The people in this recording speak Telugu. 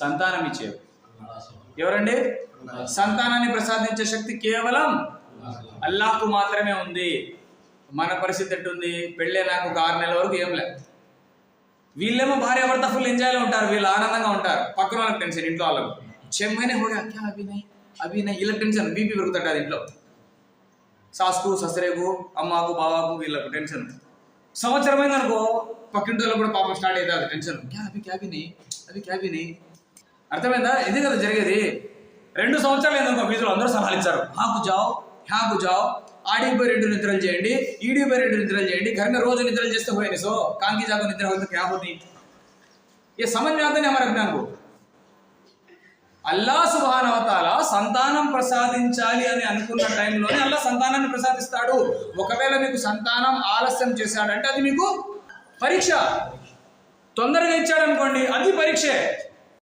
సంతానం ఇచ్చేది ఎవరండి? సంతానాన్ని ప్రసాదించే శక్తి కేవలం అల్లాహ్కు మాత్రమే ఉంది. మన పరిస్థితి ఎట్టుంది? పెళ్ళే నాకు ఒక 6 నెలల వరకు ఏం లేదు. వీళ్ళేమో భార్యాభర్త ఫుల్ ఎంజాయ్లో ఉంటారు, వీళ్ళు ఆనందంగా ఉంటారు. పక్కన వాళ్ళకి టెన్షన్, ఇంట్లో వాళ్ళకు చెమ్మనే హోగా క్యా అభినయ్ వీళ్ళకి టెన్షన్, బీపీ పెరుగుతుంటారు ఇంట్లో. సాస్కు ససరేకు అమ్మకు బాబాకు వీళ్ళకు టెన్షన్. సంవత్సరమైంది అనుకో పక్కింటి వాళ్ళకు కూడా పాపం స్టార్ట్ అవుతుంది టెన్షన్. క్యాబిని అర్థమైందా? ఇది కదా జరిగేది. 2 సంవత్సరాలు ఏందనుకో వీధులు అందరూ సలహాలు ఇచ్చారు, హ్యాకు జావ్ ఆడికి పోయి 2 నిద్రలు చేయండి, ఈడికి పోయి 2 నిద్రలు చేయండి, घर రోజు నిద్రలు చేస్తే పోయిన సో కాంకి జాగో నిద్ర होता क्या होती ये समझ में आता नहीं हमारे अभियान को. అల్లాహ్ సుబ్హానహు వ తఆలా సంతానం ప్రసాదించాలి అని అనుకున్న టైంలోనే అల్లాహ్ సంతానాన్ని ప్రసాదిస్తాడు. ఒకవేళ మీకు సంతానం ఆలస్యం చేశాడంటే అది మీకు పరీక్ష. తొందరగా ఇచ్చాడు అనుకోండి అది పరీక్షే.